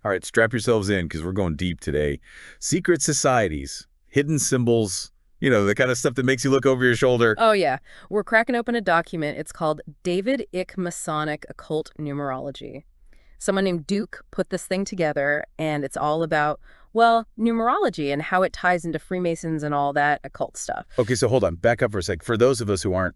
All right, strap yourselves in because we're going deep today. Secret societies, hidden symbols, the kind of stuff that makes you look over your shoulder. Oh, yeah. We're cracking open a document. It's called David Icke Masonic Occult Numerology. Someone named Duke put this thing together, and it's all about, well, numerology and how it ties into Freemasons and all that occult stuff. Okay, so hold on. Back up for a sec. For those of us who aren't,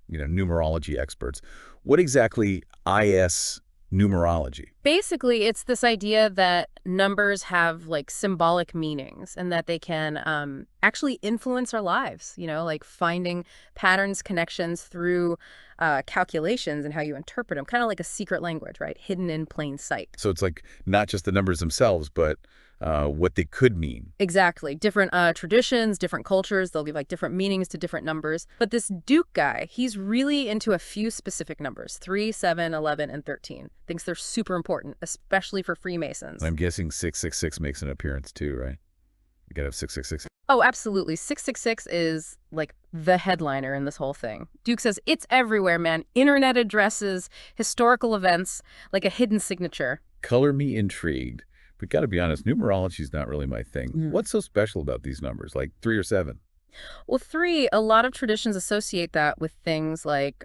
numerology experts, what exactly is numerology? Basically, it's this idea that numbers have like symbolic meanings and that they can actually influence our lives, like finding patterns, connections through calculations and how you interpret them, kind of like a secret language, right? Hidden in plain sight. So it's like not just the numbers themselves, but what they could mean. Exactly. Different traditions, different cultures, they'll give like different meanings to different numbers. But this Duke guy, he's really into a few specific numbers, 3, 7, 11, and 13. Thinks they're super important, especially for Freemasons. I'm guessing 666 makes an appearance too, right? You gotta have 666. Oh, absolutely. 666 is like the headliner in this whole thing. Duke says it's everywhere, man. Internet addresses, historical events, like a hidden signature. Color me intrigued. But gotta be honest, numerology is not really my thing. What's so special about these numbers, like 3 or 7? Well, 3, a lot of traditions associate that with things like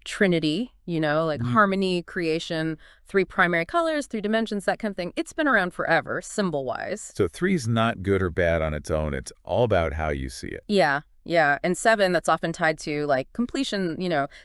Trinity, like harmony, creation, 3 primary colors, 3 dimensions, that kind of thing. It's been around forever, symbol-wise. So 3 is not good or bad on its own. It's all about how you see it. Yeah. Yeah, and 7, that's often tied to like completion,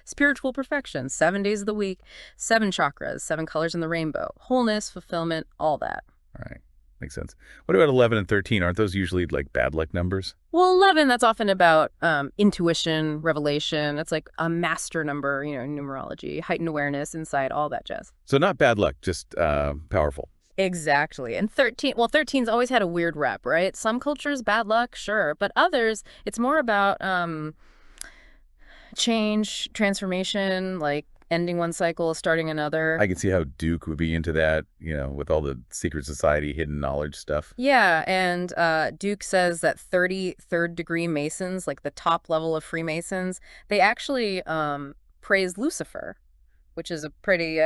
spiritual perfection, 7 days of the week, 7 chakras, 7 colors in the rainbow, wholeness, fulfillment, all that. All right, makes sense. What about 11 and 13? Aren't those usually like bad luck numbers? Well, 11, that's often about intuition, revelation. It's like a master number, numerology, heightened awareness, insight, all that jazz. So not bad luck, just powerful. Exactly. And 13, well, 13's always had a weird rep, right? Some cultures, bad luck, sure. But others, it's more about change, transformation, like ending one cycle, starting another. I can see how Duke would be into that, with all the secret society, hidden knowledge stuff. Yeah, and Duke says that 30 third-degree Masons, like the top level of Freemasons, they actually praise Lucifer, which is a pretty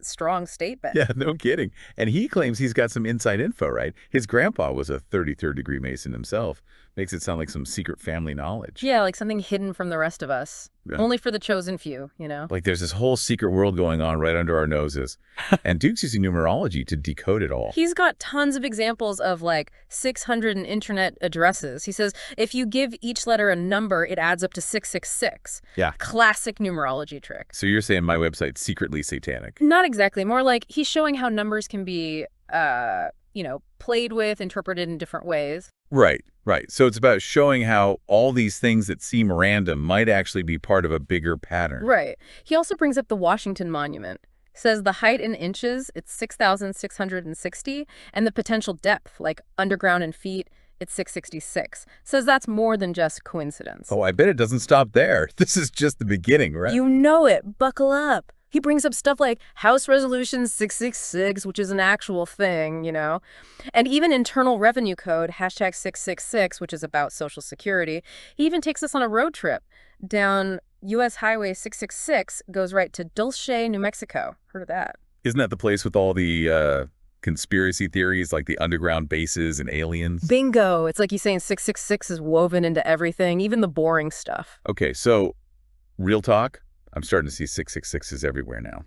strong statement. Yeah, no kidding. And he claims he's got some inside info, right? His grandpa was a 33rd degree Mason himself. Makes it sound like some secret family knowledge. Yeah, like something hidden from the rest of us. Yeah. Only for the chosen few, Like there's this whole secret world going on right under our noses. And Duke's using numerology to decode it all. He's got tons of examples of like 600 internet addresses. He says if you give each letter a number, it adds up to 666. Yeah. Classic numerology trick. So you're saying my website's secretly satanic? Not exactly. More like he's showing how numbers can be, played with, interpreted in different ways. Right, right. So it's about showing how all these things that seem random might actually be part of a bigger pattern. Right. He also brings up the Washington Monument. Says the height in inches, it's 6,660, and the potential depth, like underground in feet, it's 666. Says that's more than just coincidence. Oh, I bet it doesn't stop there. This is just the beginning, right? You know it. Buckle up. He brings up stuff like House Resolution 666, which is an actual thing, And even Internal Revenue Code, hashtag 666, which is about Social Security. He even takes us on a road trip down U.S. Highway 666, goes right to Dulce, New Mexico. Heard of that? Isn't that the place with all the conspiracy theories, like the underground bases and aliens? Bingo. It's like he's saying 666 is woven into everything, even the boring stuff. Okay, so real talk. I'm starting to see 666s everywhere now.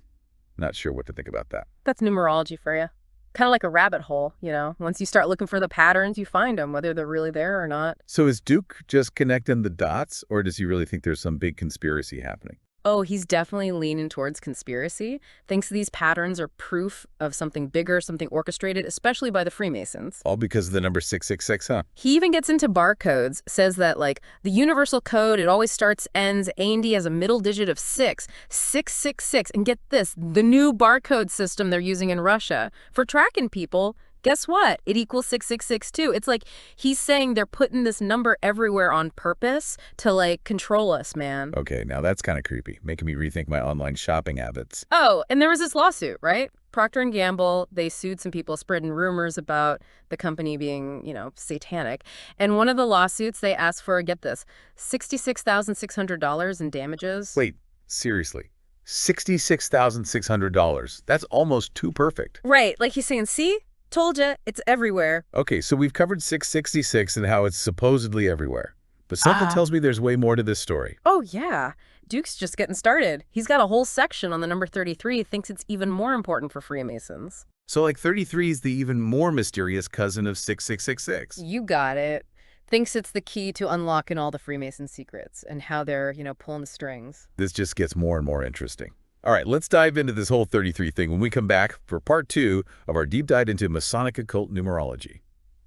Not sure what to think about that. That's numerology for you. Kind of like a rabbit hole, Once you start looking for the patterns, you find them, whether they're really there or not. So is Duke just connecting the dots, or does he really think there's some big conspiracy happening? Oh, he's definitely leaning towards conspiracy. Thinks these patterns are proof of something bigger, something orchestrated, especially by the Freemasons. All because of the number 666, huh? He even gets into barcodes, says that, like, the universal code, it always ends A&D as a middle digit of 6, 666. And get this, the new barcode system they're using in Russia for tracking people, guess what? It equals 666 too. It's like he's saying they're putting this number everywhere on purpose to, like, control us, man. Okay, now that's kind of creepy, making me rethink my online shopping habits. Oh, and there was this lawsuit, right? Procter & Gamble, they sued some people spreading rumors about the company being, satanic. And one of the lawsuits, they asked for, get this, $66,600 in damages. Wait, seriously? $66,600. That's almost too perfect. Right, like he's saying, see? Told ya, it's everywhere. Okay, so we've covered 666 and how it's supposedly everywhere. But something Ah. tells me there's way more to this story. Oh, yeah. Duke's just getting started. He's got a whole section on the number 33, thinks it's even more important for Freemasons. So like 33 is the even more mysterious cousin of 6666. You got it. Thinks it's the key to unlocking all the Freemason secrets and how they're, pulling the strings. This just gets more and more interesting. All right, let's dive into this whole 33 thing when we come back for part 2 of our deep dive into Masonic Occult Numerology.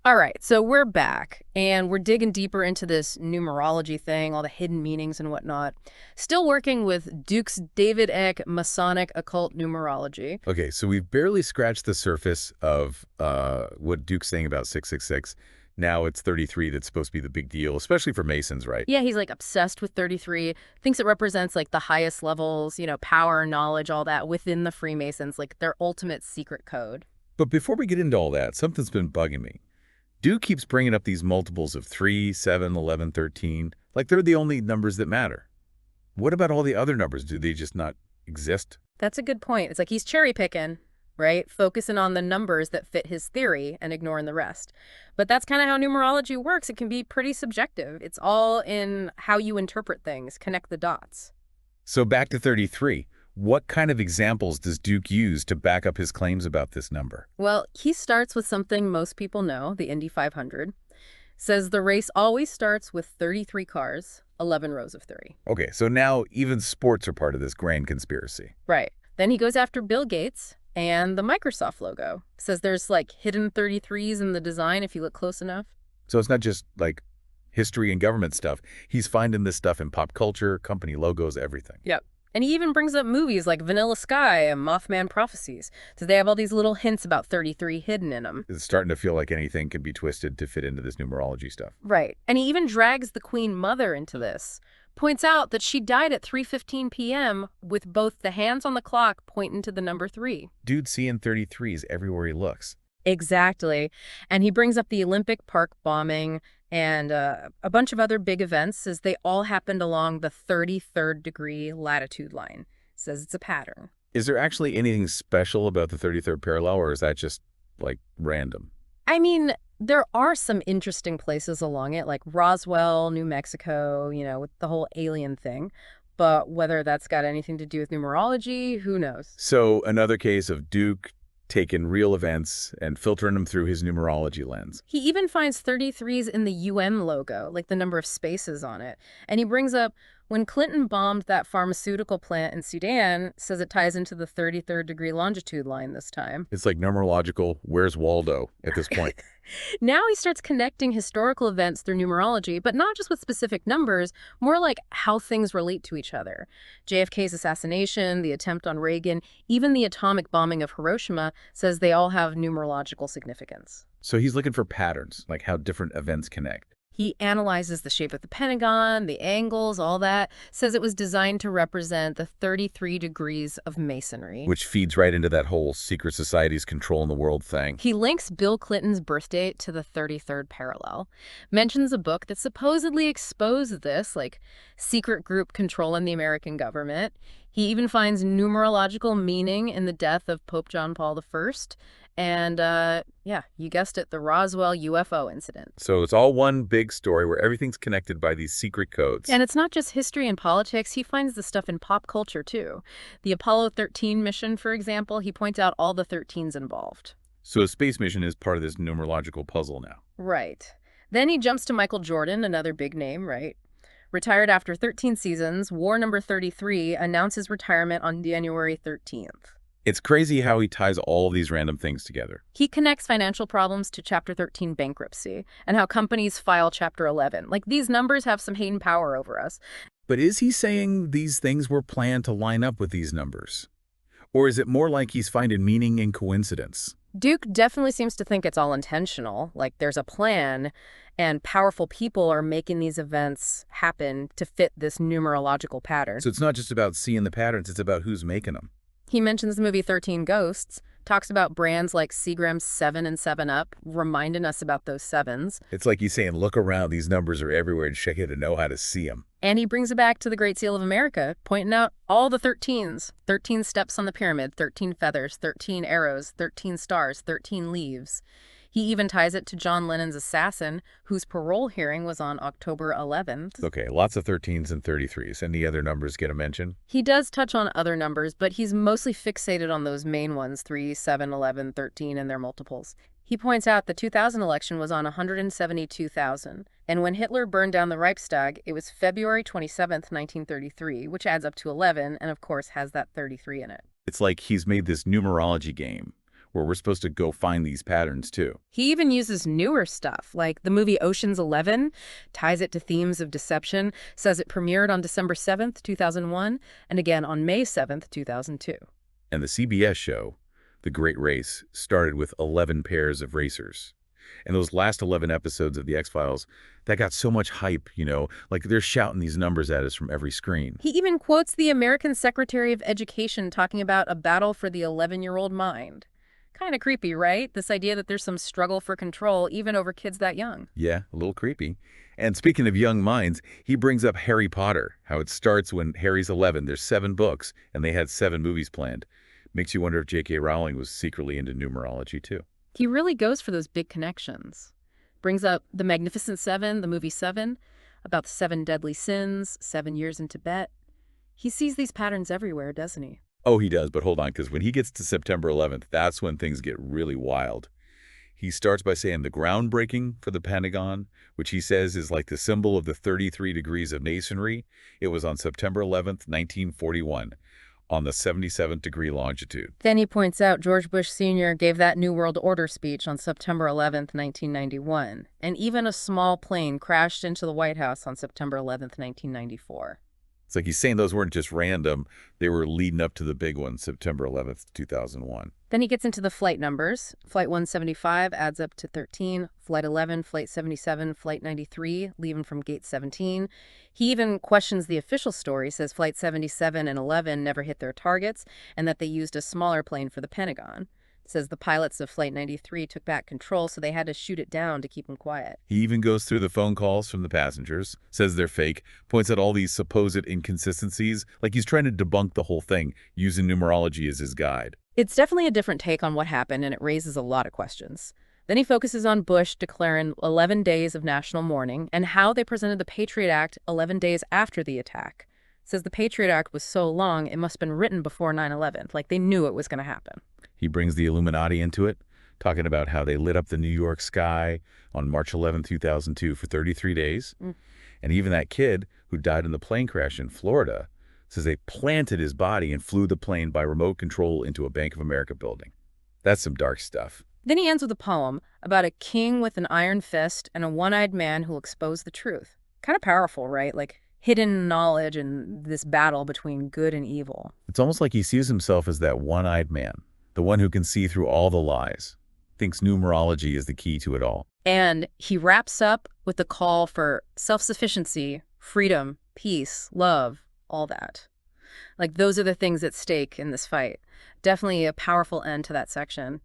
All right, so we're back, and we're digging deeper into this numerology thing, all the hidden meanings and whatnot. Still working with Duke's David Eck Masonic Occult Numerology. Okay, so we've barely scratched the surface of what Duke's saying about 666. Now it's 33 that's supposed to be the big deal, especially for Masons, right? Yeah, he's like obsessed with 33, thinks it represents like the highest levels, power, knowledge, all that within the Freemasons, like their ultimate secret code. But before we get into all that, something's been bugging me. Duke keeps bringing up these multiples of 3, 7, 11, 13, like they're the only numbers that matter. What about all the other numbers? Do they just not exist? That's a good point. It's like he's cherry picking, right? Focusing on the numbers that fit his theory and ignoring the rest. But that's kind of how numerology works. It can be pretty subjective. It's all in how you interpret things, connect the dots. So back to 33. What kind of examples does Duke use to back up his claims about this number? Well, he starts with something most people know, the Indy 500. Says the race always starts with 33 cars, 11 rows of 3. Okay, so now even sports are part of this grand conspiracy. Right. Then he goes after Bill Gates and the Microsoft logo. Says there's like hidden 33s in the design if you look close enough. So it's not just like history and government stuff. He's finding this stuff in pop culture, company logos, everything. Yep. And he even brings up movies like Vanilla Sky and Mothman Prophecies. So they have all these little hints about 33 hidden in them. It's starting to feel like anything can be twisted to fit into this numerology stuff. Right. And he even drags the Queen Mother into this. Points out that she died at 3:15 p.m. with both the hands on the clock pointing to the number 3. Dude's seeing 33s everywhere he looks. Exactly. And he brings up the Olympic Park bombing and a bunch of other big events, says they all happened along the 33rd degree latitude line. Says it's a pattern. Is there actually anything special about the 33rd parallel, or is that just, like, random? I mean, there are some interesting places along it, like Roswell, New Mexico, with the whole alien thing. But whether that's got anything to do with numerology, who knows? So another case of Duke taking real events and filtering them through his numerology lens. He even finds 33s in the UN logo, like the number of spaces on it. And he brings up when Clinton bombed that pharmaceutical plant in Sudan, says it ties into the 33rd degree longitude line this time. It's like numerological, where's Waldo at this point? Now he starts connecting historical events through numerology, but not just with specific numbers, more like how things relate to each other. JFK's assassination, the attempt on Reagan, even the atomic bombing of Hiroshima, says they all have numerological significance. So he's looking for patterns, like how different events connect. He analyzes the shape of the Pentagon, the angles, all that, says it was designed to represent the 33 degrees of Masonry. Which feeds right into that whole secret society's controlling the world thing. He links Bill Clinton's birth date to the 33rd parallel, mentions a book that supposedly exposed this, like secret group controlling the American government. He even finds numerological meaning in the death of Pope John Paul I. And, yeah, you guessed it, the Roswell UFO incident. So it's all one big story where everything's connected by these secret codes. And it's not just history and politics. He finds the stuff in pop culture, too. The Apollo 13 mission, for example, he points out all the 13s involved. So a space mission is part of this numerological puzzle now. Right. Then he jumps to Michael Jordan, another big name, right? Retired after 13 seasons, war number 33, announces retirement on January 13th. It's crazy how he ties all of these random things together. He connects financial problems to Chapter 13 bankruptcy and how companies file Chapter 11. Like, these numbers have some hidden power over us. But is he saying these things were planned to line up with these numbers? Or is it more like he's finding meaning in coincidence? Duke definitely seems to think it's all intentional, like there's a plan, and powerful people are making these events happen to fit this numerological pattern. So it's not just about seeing the patterns, it's about who's making them. He mentions the movie 13 Ghosts, Talks about brands like Seagram's 7 and 7 Up, reminding us about those sevens. It's like he's saying, look around, these numbers are everywhere and check it to know how to see them. And he brings it back to the Great Seal of America, pointing out all the 13s. 13 steps on the pyramid, 13 feathers, 13 arrows, 13 stars, 13 leaves. He even ties it to John Lennon's assassin, whose parole hearing was on October 11th. Okay, lots of 13s and 33s. Any other numbers get a mention? He does touch on other numbers, but he's mostly fixated on those main ones, 3, 7, 11, 13, and their multiples. He points out the 2000 election was on 172,000, and when Hitler burned down the Reichstag, it was February 27th, 1933, which adds up to 11, and of course has that 33 in it. It's like he's made this numerology game where we're supposed to go find these patterns too. He even uses newer stuff, like the movie Ocean's 11, ties it to themes of deception, says it premiered on December 7th, 2001, and again on May 7th, 2002. And the CBS show, The Great Race, started with 11 pairs of racers. And those last 11 episodes of The X-Files, that got so much hype, like they're shouting these numbers at us from every screen. He even quotes the American Secretary of Education talking about a battle for the 11-year-old mind. Kind of creepy, right? This idea that there's some struggle for control even over kids that young. Yeah, a little creepy. And speaking of young minds, he brings up Harry Potter, how it starts when Harry's 11. There's 7 books, and they had 7 movies planned. Makes you wonder if J.K. Rowling was secretly into numerology, too. He really goes for those big connections. Brings up the Magnificent Seven, the movie Seven, about the 7 deadly sins, 7 years in Tibet. He sees these patterns everywhere, doesn't he? Oh, he does, but hold on, because when he gets to September 11th, that's when things get really wild. He starts by saying the groundbreaking for the Pentagon, which he says is like the symbol of the 33 degrees of masonry. It was on September 11th, 1941, on the 77th degree longitude. Then he points out George Bush Sr. gave that New World Order speech on September 11th, 1991, and even a small plane crashed into the White House on September 11th, 1994. It's like he's saying those weren't just random. They were leading up to the big one, September 11th, 2001. Then he gets into the flight numbers. Flight 175 adds up to 13, Flight 11, Flight 77, Flight 93, leaving from Gate 17. He even questions the official story, says Flight 77 and 11 never hit their targets, and that they used a smaller plane for the Pentagon. Says the pilots of Flight 93 took back control, so they had to shoot it down to keep them quiet. He even goes through the phone calls from the passengers, says they're fake, points out all these supposed inconsistencies, like he's trying to debunk the whole thing, using numerology as his guide. It's definitely a different take on what happened, and it raises a lot of questions. Then he focuses on Bush declaring 11 days of national mourning and how they presented the Patriot Act 11 days after the attack. Says the Patriot Act was so long, it must have been written before 9/11, like they knew it was going to happen. He brings the Illuminati into it, talking about how they lit up the New York sky on March 11, 2002 for 33 days. And even that kid who died in the plane crash in Florida says they planted his body and flew the plane by remote control into a Bank of America building. That's some dark stuff. Then he ends with a poem about a king with an iron fist and a one-eyed man who'll expose the truth. Kind of powerful, right? Like hidden knowledge and this battle between good and evil. It's almost like he sees himself as that one-eyed man, the one who can see through all the lies, thinks numerology is the key to it all. And he wraps up with the call for self-sufficiency, freedom, peace, love, all that. Like those are the things at stake in this fight. Definitely a powerful end to that section.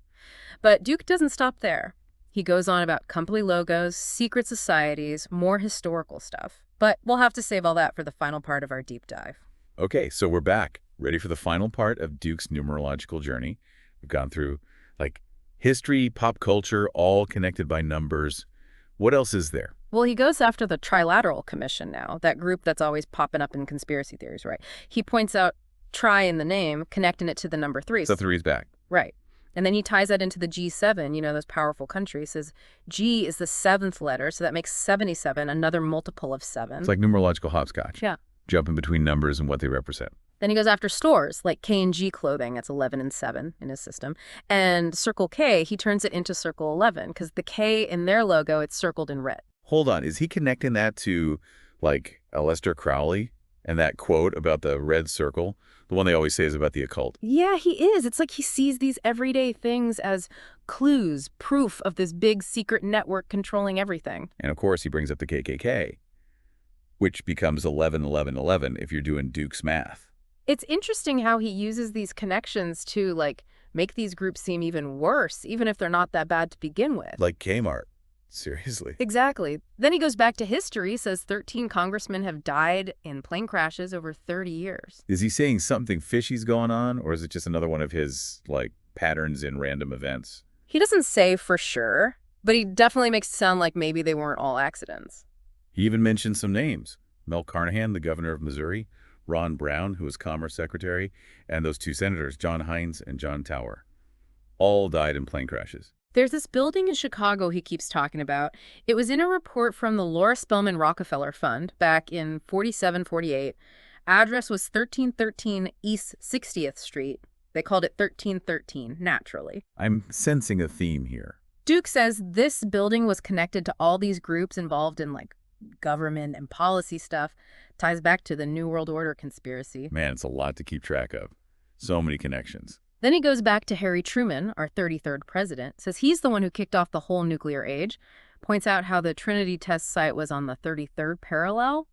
But Duke doesn't stop there. He goes on about company logos, secret societies, more historical stuff. But we'll have to save all that for the final part of our deep dive. Okay, so we're back, ready for the final part of Duke's numerological journey. We've gone through, like, history, pop culture, all connected by numbers. What else is there? Well, he goes after the Trilateral Commission now, that group that's always popping up in conspiracy theories, right? He points out tri in the name, connecting it to the number 3. So 3's back. Right. And then he ties that into the G7, those powerful countries. Says G is the 7th letter, so that makes 77, another multiple of 7. It's like numerological hopscotch. Yeah. Jumping between numbers and what they represent. Then he goes after stores, like K&G Clothing, that's 11 and 7 in his system. And Circle K, he turns it into Circle 11, because the K in their logo, it's circled in red. Hold on, is he connecting that to, like, Aleister Crowley and that quote about the red circle? The one they always say is about the occult. Yeah, he is. It's like he sees these everyday things as clues, proof of this big secret network controlling everything. And of course, he brings up the KKK, which becomes 11, 11, 11 if you're doing Duke's math. It's interesting how he uses these connections to, like, make these groups seem even worse, even if they're not that bad to begin with. Like Kmart. Seriously. Exactly. Then he goes back to history, says 13 congressmen have died in plane crashes over 30 years. Is he saying something fishy's going on, or is it just another one of his, like, patterns in random events? He doesn't say for sure, but he definitely makes it sound like maybe they weren't all accidents. He even mentioned some names. Mel Carnahan, the governor of Missouri, Ron Brown, who was Commerce Secretary, and those two senators, John Hines and John Tower. All died in plane crashes. There's this building in Chicago he keeps talking about. It was in a report from the Laura Spelman Rockefeller Fund back in 47-48. Address was 1313 East 60th Street. They called it 1313, naturally. I'm sensing a theme here. Duke says this building was connected to all these groups involved in, like, government and policy stuff. Ties back to the New World Order conspiracy. Man, it's a lot to keep track of. So many connections. Then he goes back to Harry Truman, our 33rd president, says he's the one who kicked off the whole nuclear age, points out how the Trinity test site was on the 33rd parallel,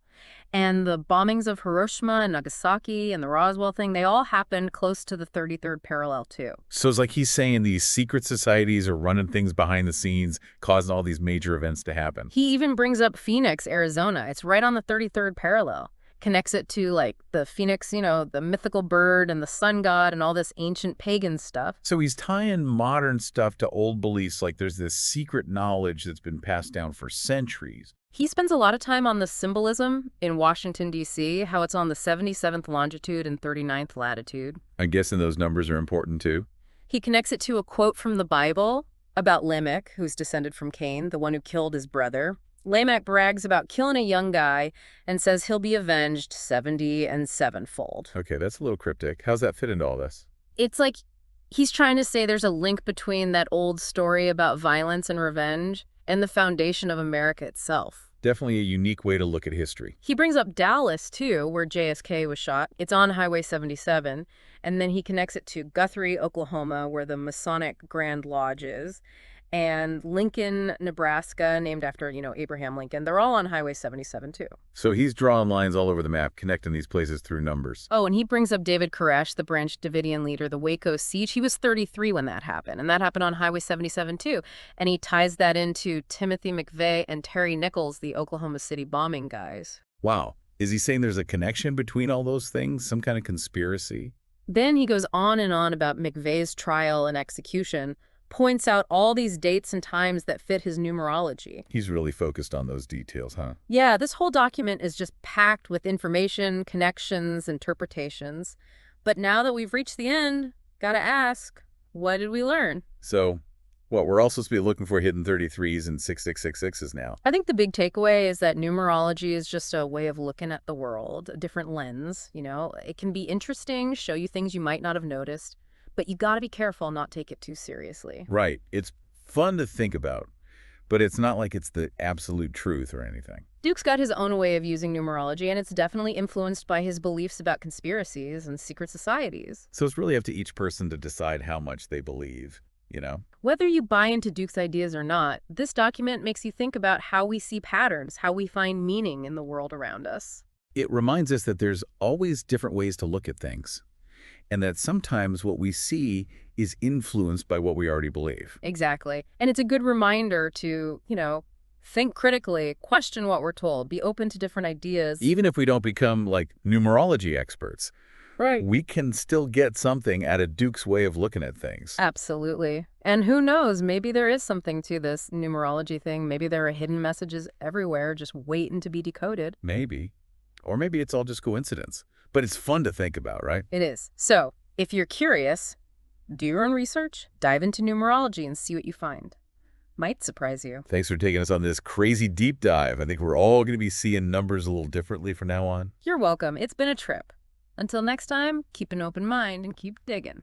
and the bombings of Hiroshima and Nagasaki and the Roswell thing, they all happened close to the 33rd parallel too. So it's like he's saying these secret societies are running things behind the scenes, causing all these major events to happen. He even brings up Phoenix, Arizona. It's right on the 33rd parallel. Connects it to, like, the phoenix, the mythical bird and the sun god and all this ancient pagan stuff. So he's tying modern stuff to old beliefs, like there's this secret knowledge that's been passed down for centuries. He spends a lot of time on the symbolism in Washington, D.C., how it's on the 77th longitude and 39th latitude. I'm guessing those numbers are important too. He connects it to a quote from the Bible about Lamech, who's descended from Cain, the one who killed his brother. Lamech brags about killing a young guy and says he'll be avenged 70 and sevenfold. Okay, that's a little cryptic. How's that fit into all this? It's like he's trying to say there's a link between that old story about violence and revenge and the foundation of America itself. Definitely a unique way to look at history. He brings up Dallas, too, where JSK was shot. It's on Highway 77. And then he connects it to Guthrie, Oklahoma, where the Masonic Grand Lodge is. And Lincoln, Nebraska, named after, Abraham Lincoln. They're all on Highway 77, too. So he's drawing lines all over the map, connecting these places through numbers. Oh, and he brings up David Koresh, the Branch Davidian leader, the Waco siege. He was 33 when that happened, and that happened on Highway 77, too. And he ties that into Timothy McVeigh and Terry Nichols, the Oklahoma City bombing guys. Wow. Is he saying there's a connection between all those things? Some kind of conspiracy? Then he goes on and on about McVeigh's trial and execution, points out all these dates and times that fit his numerology. He's really focused on those details, huh? Yeah, this whole document is just packed with information, connections, interpretations. But now that we've reached the end, gotta ask, what did we learn? So, what, we're all supposed to be looking for hidden 33s and 6666s now? I think the big takeaway is that numerology is just a way of looking at the world, a different lens. It can be interesting, show you things you might not have noticed. But you got to be careful not take it too seriously. Right. It's fun to think about, but it's not like it's the absolute truth or anything. Duke's got his own way of using numerology, and it's definitely influenced by his beliefs about conspiracies and secret societies. So it's really up to each person to decide how much they believe, Whether you buy into Duke's ideas or not, this document makes you think about how we see patterns, how we find meaning in the world around us. It reminds us that there's always different ways to look at things, and that sometimes what we see is influenced by what we already believe. Exactly. And it's a good reminder to, think critically, question what we're told, be open to different ideas. Even if we don't become, like, numerology experts, right, we can still get something out of Duke's way of looking at things. Absolutely. And who knows, maybe there is something to this numerology thing. Maybe there are hidden messages everywhere just waiting to be decoded. Maybe. Or maybe it's all just coincidence. But it's fun to think about, right? It is. So, if you're curious, do your own research, dive into numerology and see what you find. Might surprise you. Thanks for taking us on this crazy deep dive. I think we're all going to be seeing numbers a little differently from now on. You're welcome. It's been a trip. Until next time, keep an open mind and keep digging.